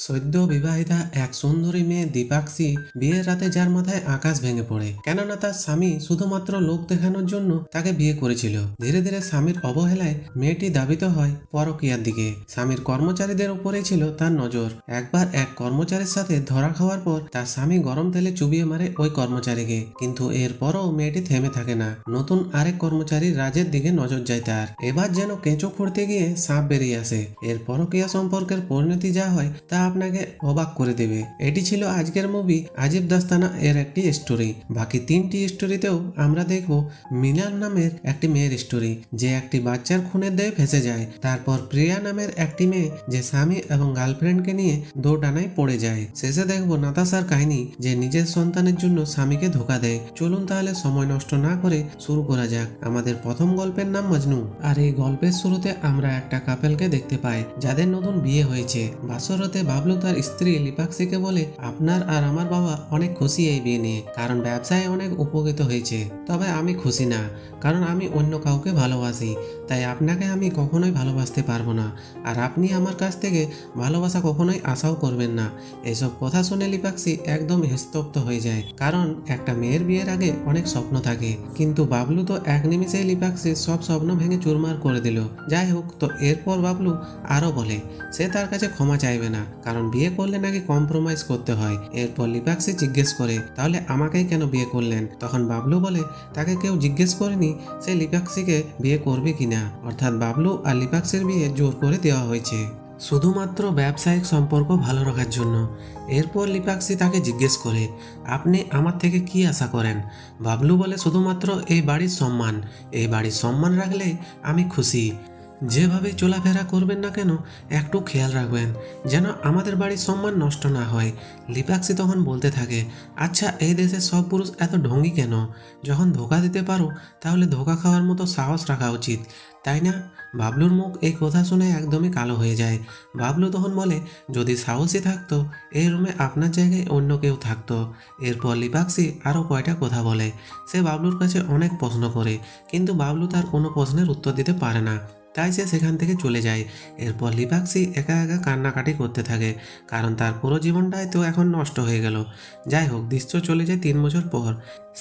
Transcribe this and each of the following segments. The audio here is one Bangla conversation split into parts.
সদ্য বিবাহিতা এক সুন্দরী মেয়ে দীপাক্ষী বিয়ের রাতে যার মাথায় আকাশ ভেঙে পড়ে, কেননা তার স্বামী শুধুমাত্র লোক দেখানোর জন্য তাকে বিয়ে করেছিল। ধীরে ধীরে স্বামীর অবহেলায় মেয়েটি ধাবিত হয় পরকীয়ার দিকে। স্বামীর কর্মচারীদের উপরেই ছিল তার নজর। একবার এক কর্মচারীর সাথে ধরা খাওয়ার পর তার স্বামী গরম তেলে চুবিয়ে মারে ওই কর্মচারীকে, কিন্তু এরপরও মেয়েটি থেমে থাকে না। নতুন আরেক কর্মচারী রাজের দিকে নজর যায় তার। এবার যেন কেঁচো খুঁড়তে গিয়ে সাপ বেরিয়ে আসে। এর পরকীয়া সম্পর্কের পরিণতি যা হয় তা আপনাকে অবাক করে দেবে। এটি ছিল আজকের মুভি আজিব দাস্তানা এর একটি স্টোরি। বাকি তিনটি স্টোরিতেও আমরা দেখব মিনার নামের একটি মেয়ের স্টোরি, যে একটি বাচ্চার খুনের দায়ে ফেঁসে যায়। তারপর প্রিয়া নামের একটি মেয়ে, যে স্বামী এবং গার্লফ্রেন্ডকে নিয়ে দোটানায় পড়ে যায়। শেষে দেখব নাতাশার কাহিনী, যে নিজের সন্তানের জন্য স্বামীকে ধোকা দেয়। চলুন তাহলে সময় নষ্ট না করে শুরু করা যাক। আমাদের প্রথম গল্পের নাম মজনু। আর এই গল্পের শুরুতে আমরা একটা কাপেলকে দেখতে পাই, যাদের নতুন বিয়ে হয়েছে। বাসরতে বাবলু তার স্ত্রী লিপাক্ষীকে বলে, আপনার আর আমার বাবা অনেক খুশি এই বিয়ে নিয়ে, কারণ ব্যবসায় অনেক উপকৃত হয়েছে। তবে আমি খুশি না, কারণ আমি অন্য কাউকে ভালোবাসি, তাই আপনাকে আমি কখনোই ভালোবাসতে পারবো না। আর আপনি আমার কাছ থেকে ভালোবাসা কখনোই আশাও করবেন না। এসব কথা শুনে লিপাক্ষী একদম স্তব্ধ হয়ে যায়, কারণ একটা মেয়ের বিয়ের আগে অনেক স্বপ্ন থাকে, কিন্তু বাবলু তো এক নিমিষেই লিপাক্ষীর সব স্বপ্ন ভেঙে চুরমার করে দিল। যাই হোক, তো এরপর বাবলু আরও বলে সে তার কাছে ক্ষমা চাইবে না, কারণ বিয়ে করলে নাকি কম্প্রোমাইজ করতে হয়। এরপর লিপাক্ষী জিজ্ঞেস করে, তাহলে আমাকেই কেন বিয়ে করলেন? তখন বাবলু বলে, তাকে কেউ জিজ্ঞেস করেনি সে লিপাক্ষীকে বিয়ে করবে কিনা। অর্থাৎ বাবলু আর লিপাক্ষীর বিয়ে জোর করে দেওয়া হয়েছে, শুধুমাত্র ব্যবসায়িক সম্পর্ক ভালো রাখার জন্য। এরপর লিপাক্ষী তাকে জিজ্ঞেস করে, আপনি আমার থেকে কি আশা করেন? বাবলু বলে, শুধুমাত্র এই বাড়ির সম্মান। এই বাড়ির সম্মান রাখলেই আমি খুশি। যেভাবে চলাফেরা করবেন না কেন, একটু খেয়াল রাখবেন যেন আমাদের বাড়ির সম্মান নষ্ট না হয়। লিপাক্ষী তখন বলতে থাকে, আচ্ছা এই দেশের সব পুরুষ এত ঢঙ্গি কেন? যখন ধোকা দিতে পারো তাহলে ধোকা খাওয়ার মতো সাহস রাখা উচিত, তাই না? বাবলুর মুখ এই কথা শুনে একদমই কালো হয়ে যায়। বাবলু তখন বলে, যদি সাহসী থাকতো এই রুমে আপনার জায়গায় অন্য কেউ থাকতো। এরপর লিপাক্ষী আরও কয়টা কথা বলে। সে বাবলুর কাছে অনেক প্রশ্ন করে, কিন্তু বাবলু তার কোনো প্রশ্নের উত্তর দিতে পারে না, তাই সে সেখান থেকে চলে যায়। এরপর লিপাক্ষী একা একা কান্নাকাটি করতে থাকে, কারণ তার পুরো জীবনটাই তো এখন নষ্ট হয়ে গেল। যাই হোক, দৃশ্য চলে যায় 3 বছর পর।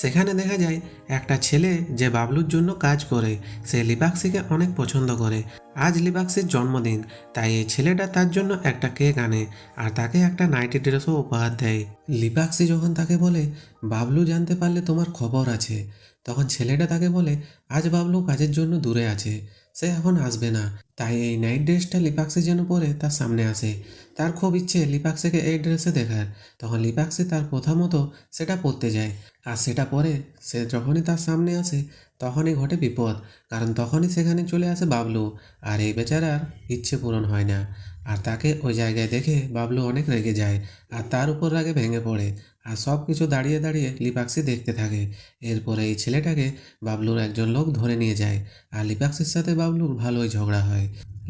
সেখানে দেখা যায় একটা ছেলে যে বাবলুর জন্য কাজ করে, সে লিপাক্ষীকে অনেক পছন্দ করে। আজ লিপাক্ষীর জন্মদিন, তাই এই ছেলেটা তার জন্য একটা কেক আনে আর তাকে একটা নাইটি ড্রেসও উপহার দেয়। লিপাক্ষী যখন তাকে বলে, বাবলু জানতে পারলে তোমার খবর আছে, তখন ছেলেটা তাকে বলে, আজ বাবলু কাজের জন্য দূরে আছে, সে এখন আসবে না। তাই এই নাইট ড্রেসটা লিপাক্ষী যেন পরে তার সামনে আসে। তার খুব ইচ্ছে লিপাক্ষীকে এই ড্রেসে দেখার। তখন লিপাক্ষী তার কথা মতো সেটা পরতে যায়, আর সেটা পরে সে যখনই তার সামনে আসে তখনই ঘটে বিপদ, কারণ তখনই সেখানে চলে আসে বাবলু। আর এই বেচারার ইচ্ছে পূরণ হয় না, আর তাকে ওই জায়গায় দেখে বাবলু অনেক রেগে যায়, আর তার উপর রাগে ভেঙে পড়ে। আর সব কিছু দাঁড়িয়ে দাঁড়িয়ে লিপাক্ষী দেখতে থাকে। এরপরে এই ছেলেটাকে বাবলুর একজন লোক ধরে নিয়ে যায়, আর লিপাক্ষীর সাথে বাবলুর ভালোই ঝগড়া হয়।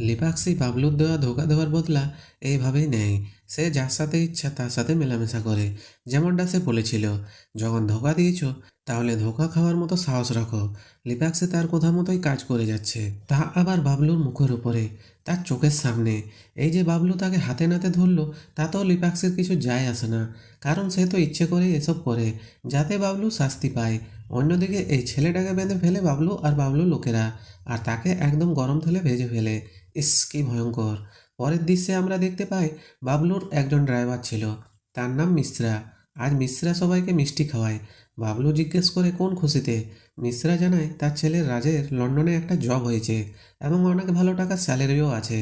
লিপাক্ষী বাবলুর দেওয়া ধোকা দেওয়ার বদলা এইভাবেই নেয়। সে যার সাথে ইচ্ছা তার সাথে মেলামেশা করে, যেমনটা সে বলেছিল, যখন ধোকা দিয়েছ তাহলে ধোকা খাওয়ার মতো সাহস রাখো। লিপাক্ষী তার কথা মতোই কাজ করে যাচ্ছে, তা আবার বাবলুর মুখের উপরে, তার চোখের সামনে। এই যে বাবলু তাকে হাতে নাতে ধরলো, তাতেও লিপাক্ষীর কিছু যায় আসে না, কারণ সে তো ইচ্ছে করেই এসব করে যাতে বাবলু শাস্তি পায়। অন্যদিকে এই ছেলেটাকে বেঁধে ফেলে বাবলু আর বাবলু লোকেরা, আর তাকে একদম গরম তেলে ভেজে ফেলে। ইস, কি ভয়ঙ্কর! পরের দৃশ্যে আমরা দেখতে পাই বাবলুর একজন ড্রাইভার ছিল, তার নাম মিশ্রা। আজ মিশ্রা সবাইকে মিষ্টি খাওয়ায়। বাবলু জিজ্ঞেস করে কোন খুশিতে। মিশ্রা জানায় তার ছেলে রাজের লন্ডনে একটা জব হয়েছে এবং অনেক ভালো টাকার স্যালারিও আছে।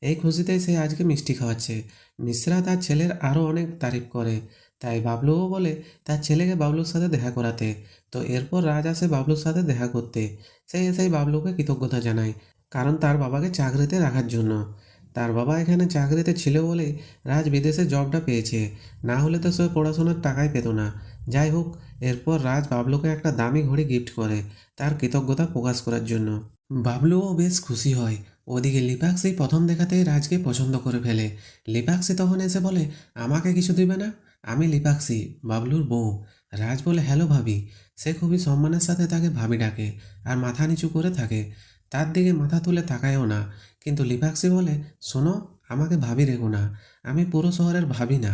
এই খুশিতে সে আজকে মিষ্টি খাওয়াচ্ছে। মিশ্রা তার ছেলের আরও অনেক তারিফ করে, তাই বাবলুও বলে তার ছেলেকে বাবলুর সাথে দেখা করাতে। তো এরপর রাজ আসে বাবলুর সাথে দেখা করতে। সে এসেই বাবলুকে কৃতজ্ঞতা জানায়, কারণ তার বাবাকে চাকরিতে রাখার জন্য। তার বাবা এখানে চাকরিতে ছিল বলেই রাজ বিদেশে জবটা পেয়েছে, না হলে তো সে পড়াশোনার টাকাই পেত না। যাই হোক, এরপর রাজ বাবলুকে একটা দামি ঘড়ি গিফট করে তার কৃতজ্ঞতা প্রকাশ করার জন্য। বাবলুও বেশ খুশি হয়। ওদিকে লিপাক্ষী প্রথম দেখাতেই রাজকে পছন্দ করে ফেলে। লিপাক্ষী তখন এসে বলে, আমাকে কিছু দিবে না? আমি লিপাক্ষী, বাবলুর বউ। রাজ বলে, হ্যালো ভাবি। সে খুবই সম্মানের সাথে তাকে ভাবি ডাকে আর মাথা নিচু করে থাকে, তার দিকে মাথা তুলে তাকায়ও না। কিন্তু লিপাক্ষী বলে, শোনো, আমাকে ভাবি রেখো না, আমি পুরো শহরের ভাবি না,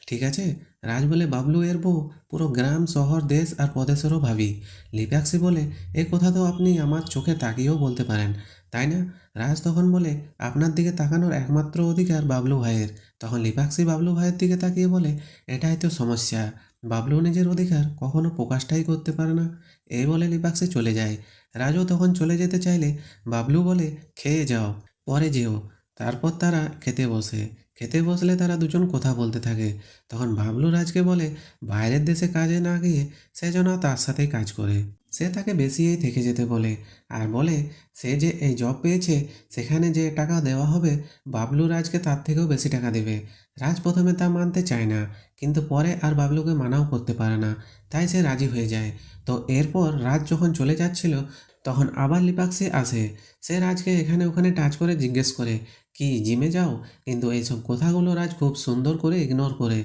ঠিক আছে? রাজ বলে, বাবলু এর বউ পুরো গ্রাম শহর দেশ আর প্রদেশেরও ভাবি। লিপাক্সি বলে, এই কথা তো আপনি আমার চোখে তাকিয়েও বলতে পারেন, তাই না? রাজ তখন বলে, আপনার দিকে তাকানোর একমাত্র অধিকার বাবলু ভাইয়ের। তখন লিপাক্সি বাবলু ভাইয়ের দিকে তাকিয়ে বলে, এটাই তো সমস্যা, বাবলু নিজের অধিকার কখনো প্রকাশটাই করতে পারে না। এই বলে লিপাক্সি চলে যায়। রাজও তখন চলে যেতে চাইলে বাবলু বলে, খেয়ে যাও, পরে যেও। তারপর তারা খেতে বসে। খেতে বসলে তারা দুজন কথা বলতে থাকে। তখন বাবলু রাজকে বলে, বাইরের দেশে কাজে না গিয়ে সে যেন তার সাথেই কাজ করে। সে তাকে বেশিই থেকে যেতে বলে, আর বলে সে যে এই জব পেয়েছে সেখানে যে টাকা দেওয়া হবে বাবলু রাজকে তার থেকেও বেশি টাকা দেবে। রাজ প্রথমে তা মানতে চায় না, কিন্তু পরে আর বাবলুকে মানাও করতে পারে না, তাই সে রাজি হয়ে যায়। তো এরপর রাজ যখন চলে যাচ্ছিল তখন আবার লিপাক্সি আসে। সে রাজকে এখানে ওখানে টাচ করে জিজ্ঞেস করে, কি জিমে যাও? কিন্তু এইসব কথাগুলো রাজ খুব সুন্দর করে ইগনোর করে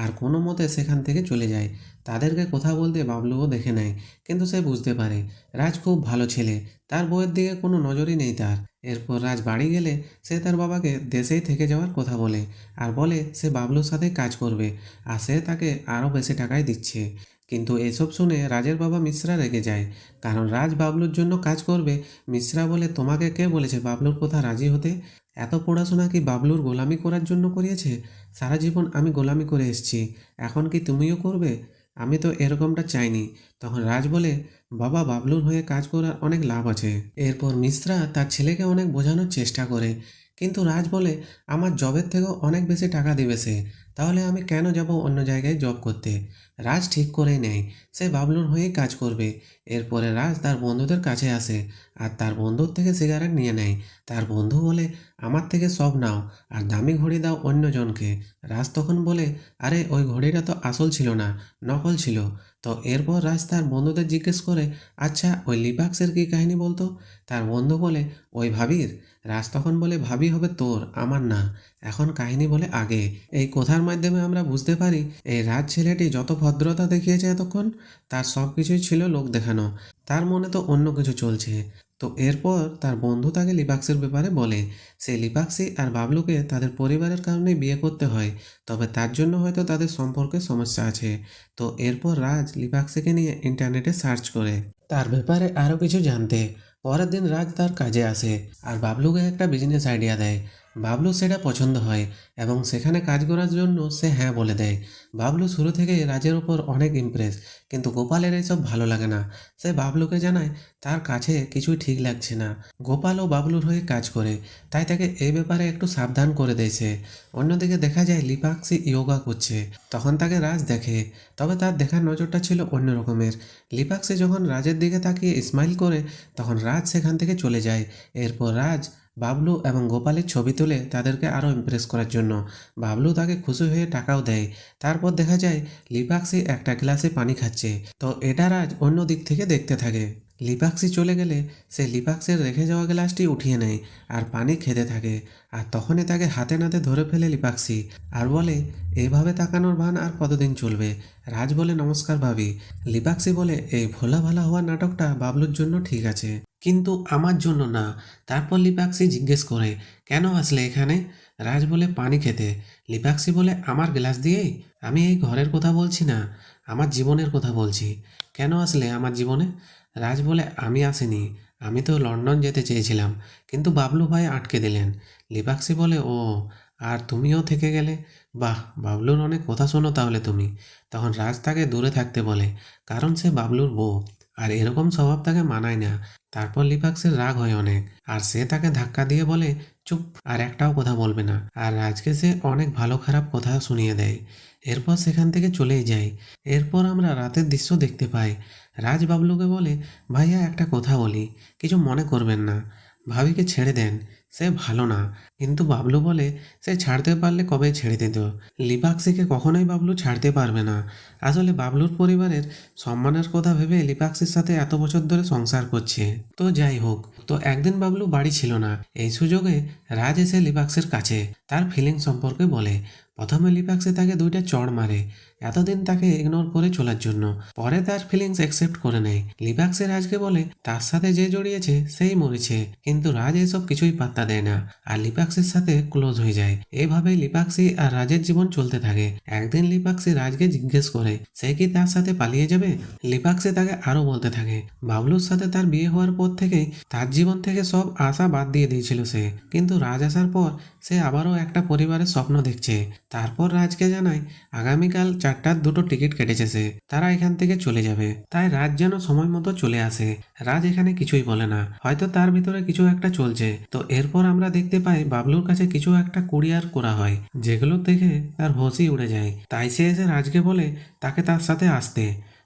আর কোনো মতে সেখান থেকে চলে যায়। তাদেরকে কথা বলতে বাবলুও দেখে নেয়, কিন্তু সে বুঝতে পারে রাজ খুব ভালো ছেলে, তার বউয়ের দিকে কোনো নজরই নেই তার। এরপর রাজ বাড়ি গেলে সে তার বাবাকে দেশেই থেকে যাওয়ার কথা বলে আর বলে সে বাবলুর সাথে কাজ করবে আর সে তাকে আরও বেশি টাকায় দিচ্ছে। কিন্তু এসব শুনে রাজের বাবা মিশ্রা রেগে যায়, কারণ রাজ বাবলুর জন্য কাজ করবে। মিশ্রা বলে, তোমাকে কে বলেছে বাবলুর কথা রাজি হতে? এত পড়াশোনা কি বাবলুর গোলামি করার জন্য করিয়েছে? সারা জীবন আমি গোলামি করে এসেছি, এখন কি তুমিও করবে? আমি তো এরকমটা চাইনি। তখন রাজ বলে, বাবা, বাবলুর হয়ে কাজ করার অনেক লাভ আছে। এরপর মিশ্রা তার ছেলেকে অনেক বোঝানোর চেষ্টা করে, কিন্তু রাজ বলে, আমার জবের থেকেও অনেক বেশি টাকা দেবে সে, তাহলে আমি কেন যাব অন্য জায়গায় জব করতে? রাজ ঠিক করেই নেয় সে বাবলুর হয়েই কাজ করবে। এরপরে রাজ তার বন্ধুদের কাছে আসে আর তার বন্ধুর থেকে সিগারেট নিয়ে নেয়। তার বন্ধু বলে, আমার থেকে সব নাও আর দামি ঘড়ি দাও অন্যজনকে। রাজ তখন বলে, আরে ওই ঘড়িটা তো আসল ছিল না, নকল ছিল। তো এরপর রাজ তার বন্ধুদের জিজ্ঞেস করে, আচ্ছা ওই লিপাক্সের কী কাহিনী বলতো? তার বন্ধু বলে, ওই ভাবির। রাজ তখন বলে, ভাবি হবে তোর, আমার না। এখন কাহিনী বলে আগে। এই কথার মাধ্যমে আমরা বুঝতে পারি এই রাজ ছেলেটি যত ভদ্রতা দেখিয়েছে এতক্ষণ, তার সব কিছুই ছিল লোক দেখানো, তার মনে তো অন্য কিছু চলছে। তো এরপর তার বন্ধু তাকে লিপাক্সির ব্যাপারে বলে, সে লিপাক্সি আর বাবলুকে তাদের পরিবারের কারণে বিয়ে করতে হয়, তবে তার জন্য হয়তো তাদের সম্পর্কে সমস্যা আছে। তো এরপর রাজ লিপাক্সিকে নিয়ে ইন্টারনেটে সার্চ করে তার ব্যাপারে আরও কিছু জানতে। পরের দিন রাজ তার কাজে আসে আর বাবলুকে একটা বিজনেস আইডিয়া দেয়। বাবলু সেটা পছন্দ হয় এবং সেখানে কাজ করার জন্য সে হ্যাঁ বলে দেয়। বাবলু শুরু থেকে রাজের ওপর অনেক ইমপ্রেস, কিন্তু গোপালের এইসব ভালো লাগে না। সে বাবলুকে জানায় তার কাছে কিছুই ঠিক লাগছে না। গোপালও বাবলুর হয়ে কাজ করে, তাই তাকে এই ব্যাপারে একটু সাবধান করে দেয় সে। অন্যদিকে দেখা যায় লিপাক্সি ইয়োগা করছে, তখন তাকে রাজ দেখে, তবে তার দেখার নজরটা ছিল অন্য রকমের। লিপাক্সি যখন রাজের দিকে তাকিয়ে স্মাইল করে তখন রাজ সেখান থেকে চলে যায়। এরপর রাজ বাবলু এবং গোপালের ছবি তুলে তাদেরকে আরও ইমপ্রেস করার জন্য। বাবলু তাকে খুশি হয়ে টাকাও দেয়। তারপর দেখা যায় লিপাক্সি একটা গ্লাসে পানি খাচ্ছে, তো এটা রাজ অন্য দিক থেকে দেখতে থাকে। লিপাক্সি চলে গেলে সে লিপাক্সের রেখে যাওয়া গ্লাসটি উঠিয়ে নেয় আর পানি খেতে থাকে। আর তখনই তাকে হাতে নাতে ধরে ফেলে লিপাক্সি আর বলে, এইভাবে তাকানোর ভান আর কতদিন চলবে? রাজ বলে, নমস্কার ভাবি। লিপাক্সি বলে, এই ভোলা ভালা হওয়ার নাটকটা বাবলুর জন্য ঠিক আছে, কিন্তু আমার জন্য না। তারপর লিপাক্সি জিজ্ঞেস করে, কেন আসলে এখানে? রাজ বলে, পানি খেতে। লিপাক্সি বলে, আমার গ্লাস দিয়েই? আমি এই ঘরের কথা বলছি না, আমার জীবনের কথা বলছি। কেন আসলে আমার জীবনে? রাজ বলে, আমি আসিনি, আমি তো লন্ডন যেতে চেয়েছিলাম, কিন্তু বাবলু ভাই আটকে দিলেন। লিপাক্সি বলে, ও, আর তুমিও থেকে গেলে? বাহ, বাবলুর অনেক কথা শোনো তাহলে তুমি। তখন রাজ তাকে দূরে থাকতে বলে, কারণ সে বাবলুর বউ আর এরকম স্বভাব তাকে মানায় না। তারপর লিপাক্সের রাগ হয় অনেক আর সে তাকে ধাক্কা দিয়ে বলে, চুপ, আর একটাও কথা বলবে না। আর রাজকে সে অনেক ভালো খারাপ কথা শুনিয়ে দেয়। এরপর সেখান থেকে চলেই যায়। এরপর আমরা রাতের দৃশ্য দেখতে পাই। রাজ বাবলুকে বলে, ভাইয়া একটা কথা বলি, কিছু মনে করবেন না, ভাবিকে ছেড়ে দেন, সে ভালো না। কিন্তু বাবলু বলে, সে ছাড়তে পারলে কবে ছেড়ে দিত। লিপাক্সিকে কখনোই বাবলু ছাড়তে পারবে না। আসলে বাবলুর পরিবারের সম্মানের কথা ভেবে লিপাক্সির সাথে এত বছর ধরে সংসার করছে। তো যাই হোক, তো একদিন বাবলু বাড়ি ছিল না। এই সুযোগে রাজ এসে লিপাক্সির কাছে তার ফিলিং সম্পর্কে বলে। প্রথমে লিপাক্সি তাকে 2টা চড় মারে এতদিন তাকে ইগনোর করে চলার জন্য। পরে তার ফিলিংস অ্যাকসেপ্ট করে নেয়। লিপাক্সি রাজকে বলে তার সাথে যে জড়িয়েছে সেই মরেছে, কিন্তু রাজ এসব কিছুই পাত্তা দেয় না আর লিপাক্সির সাথে ক্লোজ হয়ে যায়। এভাবেই লিপাক্সি আর রাজের জীবন চলতে থাকে। একদিন লিপাক্সি রাজকে জিজ্ঞেস করে সে কি তার সাথে পালিয়ে যাবে। লিপাক্সি তাকে আরো বলতে থাকে বাবলুর সাথে তার বিয়ে হওয়ার পর থেকেই তার জীবন থেকে সব আশা বাদ দিয়ে দিয়েছিল সে, কিন্তু রাজ আসার পর সে আবারও একটা পরিবারের স্বপ্ন দেখছে। তারপর রাজকে জানায় আগামীকাল 4টার 2টো টিকিট কেটেছে সে, তারা এখান থেকে চলে যাবে। তাই রাজ যেন সময় মতো চলে আসে। রাজ এখানে কিছুই বলে না, হয়তো তার ভিতরে কিছু একটা চলছে। তো এরপর আমরা দেখতে পাই বাবলুর কাছে কিছু একটা কুরিয়ার করা হয়, যেগুলো দেখে তার হোশই উড়ে যায়। তাই সে এসে রাজকে বলে তাকে তার সাথে আসতে,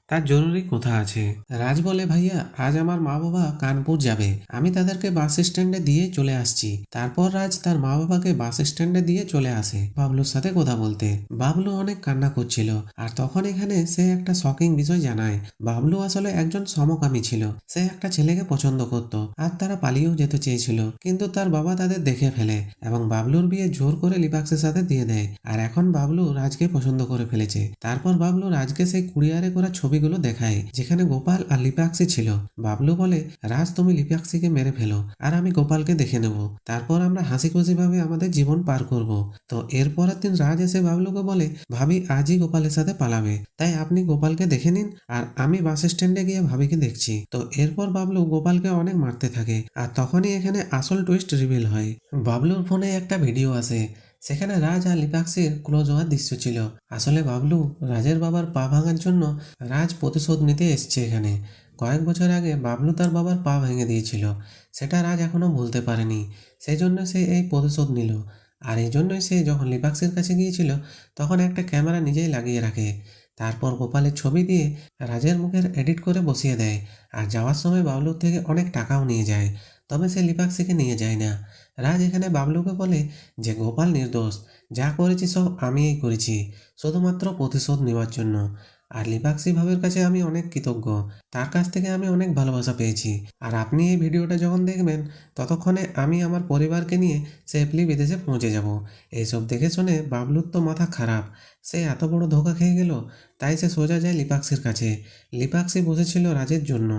তার জরুরি কথা আছে। রাজ বলে ভাইয়া আজ আমার মা বাবা কানপুর যাবে, আমি তাদেরকে বাস স্ট্যান্ডে দিয়ে চলে আসছি। তারপর রাজ তার মা বাবাকে বাস স্ট্যান্ডে দিয়ে চলে আসে বাবলুর সাথে কথা বলতে। বাবলু অনেক কান্না করছিল আর তখন এখানে সে একটা শকিং বিষয় জানায় বাবলু আসলে একজন সমকামী ছিল। সে একটা ছেলেকে পছন্দ করত আর তারা পালিয়েও যেতে চেয়েছিল, কিন্তু তার বাবা তাদের দেখে ফেলে এবং বাবলুর বিয়ে জোর করে লিপাক্সের সাথে দিয়ে দেয়। আর এখন বাবলু রাজকে পছন্দ করে ফেলেছে। তারপর বাবলু রাজকে সেই কুরিয়ারে করা ছবিগুলো দেখায় যেখানে গোপাল আর লিপাক্সি ছিল। বাবলু বলে রাজ তুমি লিপাক্সিকে মেরে ফেলো আর আমি গোপালকে দেখে নেব, তারপর আমরা হাসি খুশি ভাবে আমাদের জীবন পার করব। তো এরপরের দিন রাজ এসে বাবলুকে বলে ভাবি আজই গোপালের সাথে পালাবে, তাই আপনি গোপালকে দেখে নিন আর আমি বাস স্ট্যান্ডে গিয়ে ভাবিকে দেখছি। তো এরপর বাবলু গোপালকে অনেক মারতে থাকে আর তখনই এখানে আসল টুইস্ট রিভিল হয়। বাবলুর ফোনে একটা ভিডিও আসে, সেখানে রাজ আর লিপাক্সির ক্লোজ হওয়ার দৃশ্য ছিল। আসলে বাবলু রাজের বাবার পা ভাঙার জন্য রাজ প্রতিশোধ নিতে এসছে এখানে। কয়েক বছর আগে বাবলু তার বাবার পা ভেঙে দিয়েছিল, সেটা রাজ এখনো ভুলতে পারেনি। সেই জন্য সে এই প্রতিশোধ নিল। আর এই জন্যই সে যখন লিপাক্সির কাছে গিয়েছিল তখন একটা ক্যামেরা নিজেই লাগিয়ে রাখে। তারপর গোপালের ছবি দিয়ে রাজের মুখের এডিট করে বসিয়ে দেয় আর যাওয়ার সময় বাবলুর থেকে অনেক টাকাও নিয়ে যায়। তবে সে লিপাক্সিকে নিয়ে যায় না। রাজ এখানে বাবলুকে বলে যে গোপাল নির্দোষ, যা করেছি সব আমিই করেছি, শুধুমাত্র প্রতিশোধ নেওয়ার জন্য। আর লিপাক্সি ভাবের কাছে আমি অনেক কৃতজ্ঞ, তার কাছ থেকে আমি অনেক ভালোবাসা পেয়েছি। আর আপনি এই ভিডিওটা যখন দেখবেন ততক্ষণে আমি আমার পরিবারকে নিয়ে সেফলি বিদেশে পৌঁছে যাব। এইসব দেখে শুনে বাবলুর তো মাথা খারাপ, সে এত বড় ধোকা খেয়ে গেল। তাই সে সোজা যায় লিপাক্সির কাছে। লিপাক্সি বসেছিল রাজের জন্য,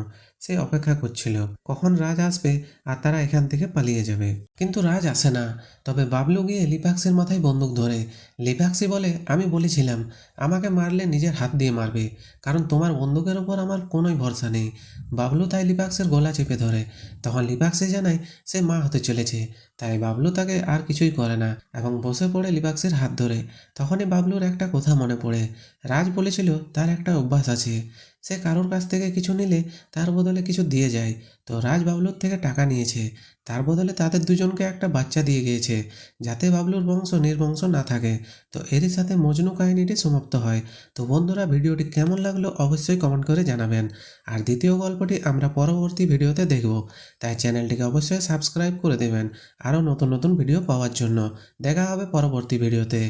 সে অপেক্ষা করছিল কখন রাজ আসবে আর তারা এখান থেকে পালিয়ে যাবে। কিন্তু রাজ আসে না। তবে বাবলু গিয়ে লিপাক্সির মাথায় বন্দুক ধরে। লিপাক্সি বলে আমি বলেছিলাম আমাকে মারলে নিজের হাত দিয়ে মারবে, কারণ তোমার বন্দুকের ওপর আমার কোনোই ভরসা নেই। বাবলু তাই লিপাক্সের গলা চেপে ধরে। তখন লিপাক্সি জানায় সে মা হতে চলেছে, তাই বাবলু তাকে আর কিছুই করে না এবং বসে পড়ে লিপাক্সির হাত ধরে। তখনই বাবলুর একটা কথা মনে পড়ে, রাজ বলেছিল তার একটা অভ্যাস আছে, সে কারোর কাছ থেকে কিছু নিলে তার বদলে কিছু দিয়ে যায়। তো রাজ বাবলুর থেকে টাকা নিয়েছে, তার বদলে তাদের দুজনকে একটা বাচ্চা দিয়ে গিয়েছে, যাতে বাবলুর বংশ নির্বংশ না থাকে। তো এরই সাথে মজনু কাহিনীটি সমাপ্ত হয়। তো বন্ধুরা ভিডিওটি কেমন লাগলো অবশ্যই কমেন্ট করে জানাবেন। আর দ্বিতীয় গল্পটি আমরা পরবর্তী ভিডিওতে দেখব, তাই চ্যানেলটিকে অবশ্যই সাবস্ক্রাইব করে দেবেন আরও নতুন নতুন ভিডিও পাওয়ার জন্য। দেখা হবে পরবর্তী ভিডিওতে।